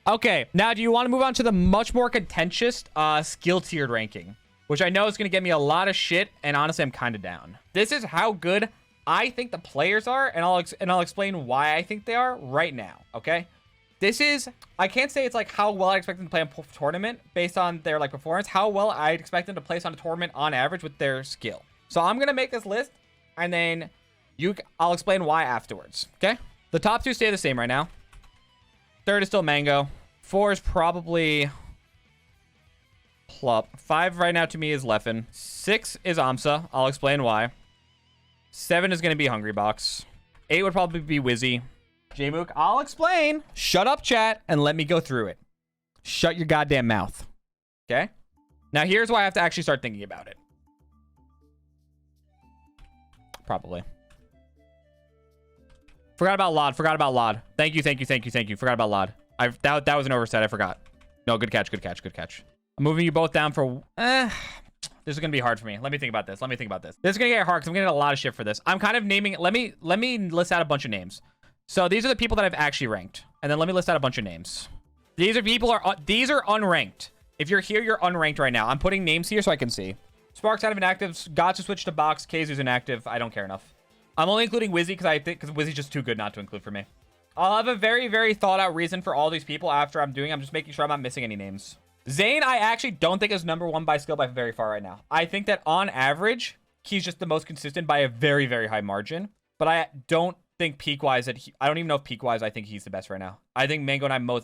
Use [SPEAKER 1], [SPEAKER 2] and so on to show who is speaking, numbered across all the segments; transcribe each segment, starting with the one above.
[SPEAKER 1] Okay, now do you want to move on to the much more contentious skill tiered ranking, which I know is going to get me a lot of shit, and honestly, I'm kind of down. This is how good I think the players are, and I'll explain why I think they are right now, okay? This is, I can't say it's like how well I expect them to play a tournament based on their like performance, how well I expect them to place on a tournament on average with their skill. So I'm going to make this list, and then I'll explain why afterwards, okay? The top two stay the same right now. Third is still Mango. 4 is probably Plup. 5 right now to me is Leffen. 6 is Amsa. I'll explain why. 7 is going to be Hungry Box. 8 would probably be Wizzy. Jmook, I'll explain. Shut up, chat, and let me go through it. Shut your goddamn mouth. Okay? Now, here's why I have to actually start thinking about it. Probably. Forgot about Lod. Forgot about Lod. Thank you. Forgot about Lod. That was an oversight. I forgot. No, good catch. I'm moving you both down for... This is going to be hard for me. Let me think about this. This is going to get hard because I'm going to get a lot of shit for this. I'm kind of naming... Let me list out a bunch of names. So these are the people that I've actually ranked. And then let me list out a bunch of names. These are unranked. If you're here, you're unranked right now. I'm putting names here so I can see. Sparks out of inactive. Got to switch to box. Kazu's inactive. I don't care enough. I'm only including Wizzy because Wizzy's just too good not to include for me. I'll have a very, very thought out reason for all these people after I'm just making sure I'm not missing any names. Zane, I actually don't think is #1 by skill by very far right now. I think that on average, he's just the most consistent by a very, very high margin. But I don't think peak-wise I don't even know if peak-wise I think he's the best right now. I think Mango and I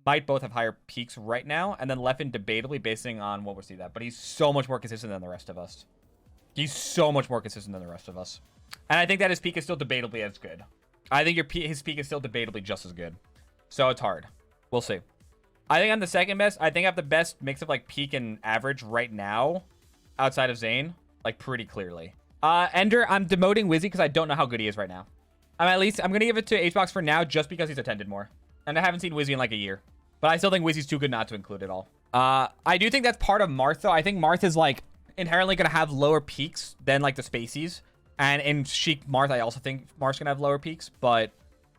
[SPEAKER 1] might both have higher peaks right now. And then Leffen debatably basing on what we'll see that. But he's so much more consistent than the rest of us. And I think that his peak is still debatably as good. I think his peak is still debatably just as good. So it's hard. We'll see. I think I'm the second best. I think I have the best mix of like peak and average right now outside of Zane. Like pretty clearly. Ender, I'm demoting Wizzy because I don't know how good he is right now. I'm going to give it to Hbox for now just because he's attended more. And I haven't seen Wizzy in like a year. But I still think Wizzy's too good not to include it all. I do think that's part of Marth though. I think Marth is like inherently going to have lower peaks than like the Spaceys. And in Sheik Marth, I also think Marth's going to have lower peaks, but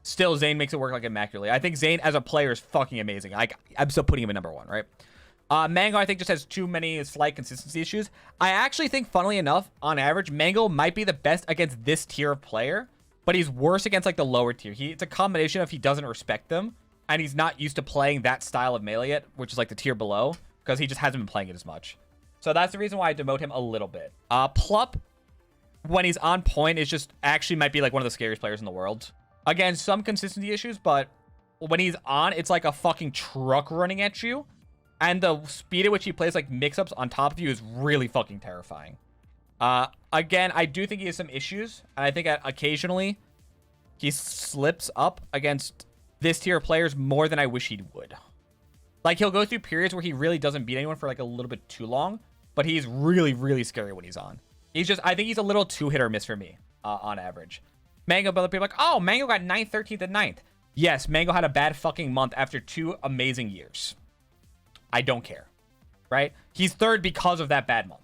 [SPEAKER 1] still Zane makes it work like immaculately. I think Zane as a player is fucking amazing. I'm still putting him at #1, right? Mango, I think, just has too many slight consistency issues. I actually think, funnily enough, on average, Mango might be the best against this tier of player, but he's worse against like the lower tier. It's a combination of he doesn't respect them, and he's not used to playing that style of melee yet, which is like the tier below, because he just hasn't been playing it as much. So that's the reason why I demote him a little bit. Plup, when he's on point, is just actually might be like one of the scariest players in the world. Again, some consistency issues, but when he's on, it's like a fucking truck running at you. And the speed at which he plays like mix-ups on top of you is really fucking terrifying. Again, I do think he has some issues. And I think occasionally he slips up against this tier of players more than I wish he would. Like, he'll go through periods where he really doesn't beat anyone for like a little bit too long. But he's really, really scary when he's on. I think he's a little too hit or miss for me on average. Mango, but people are like, oh, Mango got 9th, 13th, and 9th. Yes, Mango had a bad fucking month after 2 amazing years. I don't care, right? He's 3rd because of that bad month.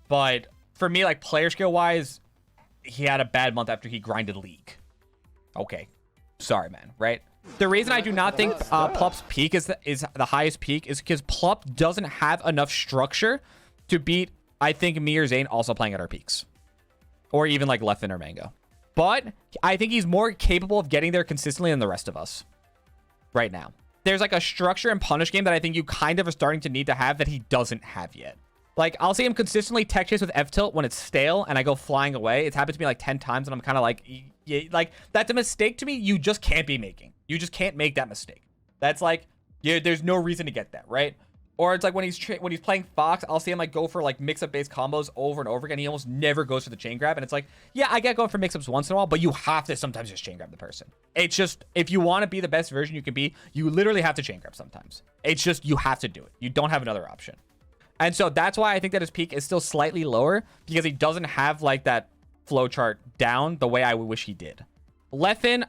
[SPEAKER 1] But for me, like player skill wise, he had a bad month after he grinded League. Okay, sorry, man, right? The reason I do not think Plup's peak is the highest peak is because Plup doesn't have enough structure to beat, I think, me or Zane also playing at our peaks. Or even like Leffen or Mango. But I think he's more capable of getting there consistently than the rest of us right now. There's like a structure and punish game that I think you kind of are starting to need to have that he doesn't have yet. Like, I'll see him consistently tech chase with F-tilt when it's stale and I go flying away. It's happened to me like 10 times and I'm kind of like, yeah, like, that's a mistake to me you just can't be making. You just can't make that mistake. That's like, yeah, there's no reason to get that, right? Or it's like when he's playing Fox, I'll see him like go for like mix-up based combos over and over again. He almost never goes for the chain grab. And it's like, yeah, I get going for mix-ups once in a while, but you have to sometimes just chain grab the person. It's just, if you want to be the best version you can be, you literally have to chain grab sometimes. It's just, you have to do it. You don't have another option. And so that's why I think that his peak is still slightly lower, because he doesn't have like that flowchart down the way I would wish he did. Leffen,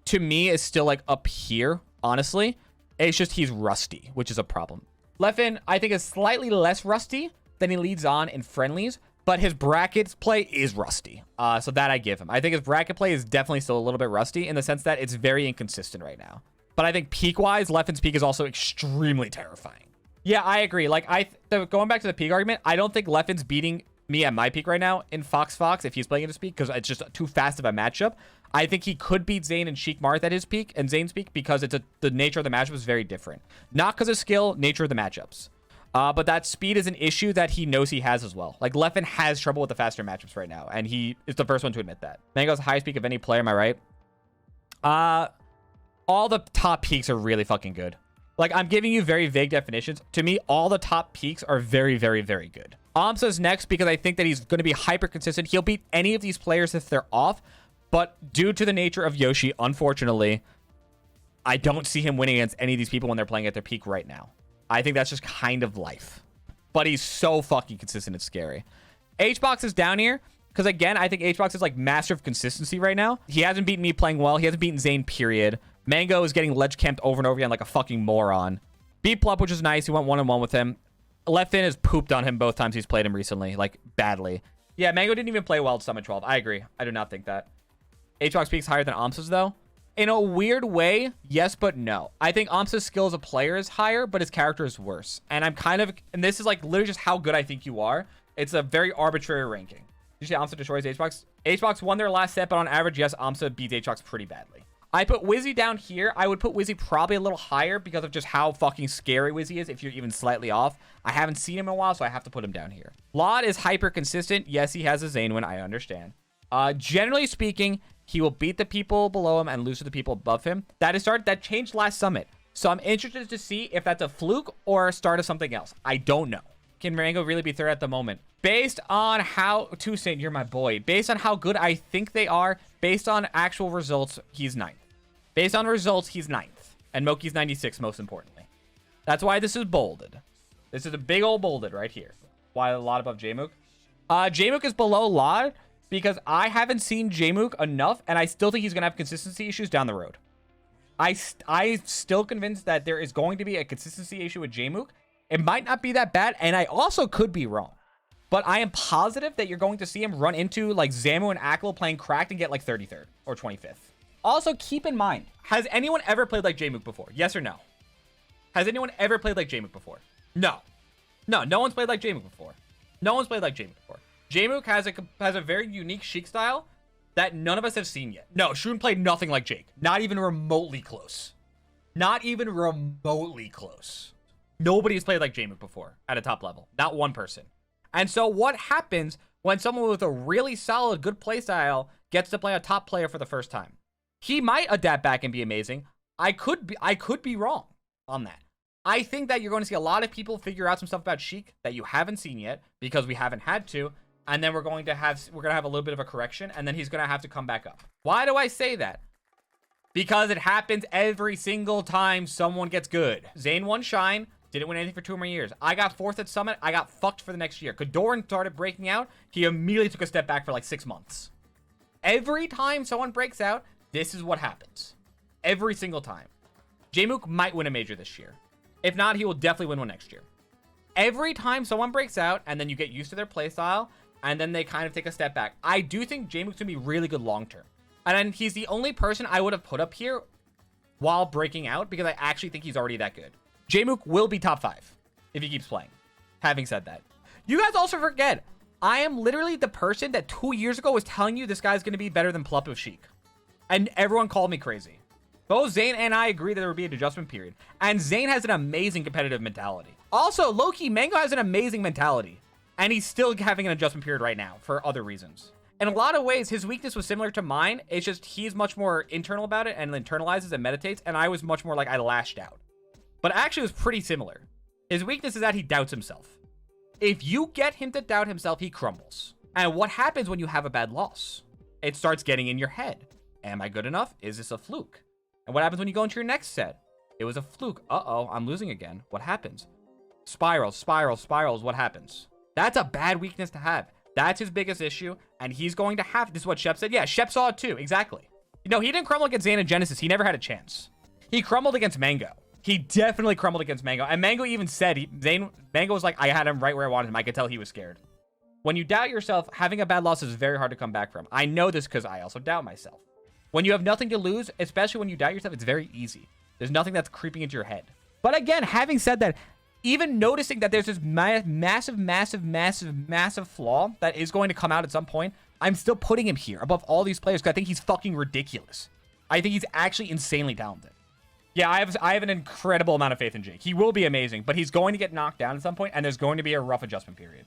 [SPEAKER 1] to me, is still like up here, honestly. It's just he's rusty, which is a problem. Leffen, I think, is slightly less rusty than he leads on in friendlies, but his brackets play is rusty. So that I give him. I think his bracket play is definitely still a little bit rusty in the sense that it's very inconsistent right now. But I think peak-wise, Leffen's peak is also extremely terrifying. Yeah, I agree. Like, going back to the peak argument, I don't think Leffen's beating me at my peak right now in Fox if he's playing at his peak, because it's just too fast of a matchup. I think he could beat Zayn and Sheik Marth at his peak and Zayn's peak because the nature of the matchup is very different. Not because of skill, nature of the matchups. But that speed is an issue that he knows he has as well. Like, Leffen has trouble with the faster matchups right now, and he is the first one to admit that. Mango's highest peak of any player, am I right? All the top peaks are really fucking good. Like, I'm giving you very vague definitions. To me, all the top peaks are very, very, very good. Amsa's next because I think that he's going to be hyper consistent. He'll beat any of these players if they're off, but due to the nature of Yoshi, unfortunately, I don't see him winning against any of these people when they're playing at their peak right now. I think that's just kind of life. But he's so fucking consistent, it's scary. HBox is down here because, again, I think HBox is like master of consistency right now. He hasn't beaten me playing well. He hasn't beaten Zayn, period. Mango is getting ledge camped over and over again like a fucking moron. Beat Plup, which is nice. He went 1-1 with him. Leffen has pooped on him both times he's played him recently, like badly. Yeah, Mango didn't even play well at Summit 12. I agree. I do not think that. HBox peak's higher than Amsa's, though. In a weird way, yes, but no. I think Amsa's skill as a player is higher, but his character is worse. And I'm kind of, and this is like literally just how good I think you are. It's a very arbitrary ranking. Did you say Amsa destroys HBox? HBox won their last set, but on average, yes, Amsa beats HBox pretty badly. I put Wizzy down here. I would put Wizzy probably a little higher because of just how fucking scary Wizzy is if you're even slightly off. I haven't seen him in a while, so I have to put him down here. Lod is hyper consistent. Yes, he has a Zayn win. I understand. Generally speaking, he will beat the people below him and lose to the people above him. That changed last summit. So I'm interested to see if that's a fluke or a start of something else. I don't know. Can Marengo really be third at the moment? Based on how... Toussaint, you're my boy. Based on how good I think they are, based on actual results, he's 9th. Based on results, he's 9th. And Moki's 96, most importantly. That's why this is bolded. This is a big old bolded right here. Why a lot above Jmook? Jmook is below Lod because I haven't seen Jmook enough, and I still think he's going to have consistency issues down the road. I'm still convinced that there is going to be a consistency issue with Jmook. It might not be that bad, and I also could be wrong. But I am positive that you're going to see him run into, like, Zamu and Aklo playing cracked and get, like, 33rd or 25th. Also, keep in mind, has anyone ever played like Jmook before? Yes or no? Has anyone ever played like Jmook before? No. No one's played like Jmook before. No one's played like Jmook before. Jmook has a very unique Sheik style that none of us have seen yet. No, Shroon played nothing like Jake. Not even remotely close. Not even remotely close. Nobody's played like Jmook before at a top level. Not one person. And so what happens when someone with a really solid, good playstyle gets to play a top player for the first time? He might adapt back and be amazing. I could be wrong on that. I think that you're going to see a lot of people figure out some stuff about Sheik that you haven't seen yet because we haven't had to, and then we're going to have a little bit of a correction, and then he's going to have to come back up. Why do I say that? Because it happens every single time someone gets good. Zayn won Shine, didn't win anything for 2 more years. I got 4th at Summit. I got fucked for the next year. Kadoran started breaking out. He immediately took a step back for like 6 months. Every time someone breaks out, this is what happens. Every single time. Jmook might win a major this year. If not, he will definitely win one next year. Every time someone breaks out, and then you get used to their playstyle, and then they kind of take a step back. I do think Jmook's going to be really good long-term. And then he's the only person I would have put up here while breaking out, because I actually think he's already that good. Jmook will be top 5 if he keeps playing. Having said that. You guys also forget, I am literally the person that 2 years ago was telling you this guy's going to be better than Plup of Sheik. And everyone called me crazy. Both Zayn and I agree that there would be an adjustment period. And Zayn has an amazing competitive mentality. Also, low-key, Mango has an amazing mentality. And he's still having an adjustment period right now for other reasons. In a lot of ways, his weakness was similar to mine. It's just he's much more internal about it and internalizes and meditates. And I was much more like I lashed out. But actually, it was pretty similar. His weakness is that he doubts himself. If you get him to doubt himself, he crumbles. And what happens when you have a bad loss? It starts getting in your head. Am I good enough? Is this a fluke? And what happens when you go into your next set? It was a fluke. Uh-oh, I'm losing again. What happens? Spirals. What happens? That's a bad weakness to have. That's his biggest issue. And he's going to have... This is what Shep said. Yeah, Shep saw it too. Exactly. You know, he didn't crumble against Zayn and Genesis. He never had a chance. He crumbled against Mango. He definitely crumbled against Mango. And Mango even said... Mango was like, I had him right where I wanted him. I could tell he was scared. When you doubt yourself, having a bad loss is very hard to come back from. I know this because I also doubt myself. When you have nothing to lose, especially when you doubt yourself, it's very easy. There's nothing that's creeping into your head. But again, having said that, even noticing that there's this massive flaw that is going to come out at some point, I'm still putting him here above all these players because I think he's fucking ridiculous. I think he's actually insanely talented. Yeah, I have an incredible amount of faith in Jake. He will be amazing, but he's going to get knocked down at some point, and there's going to be a rough adjustment period.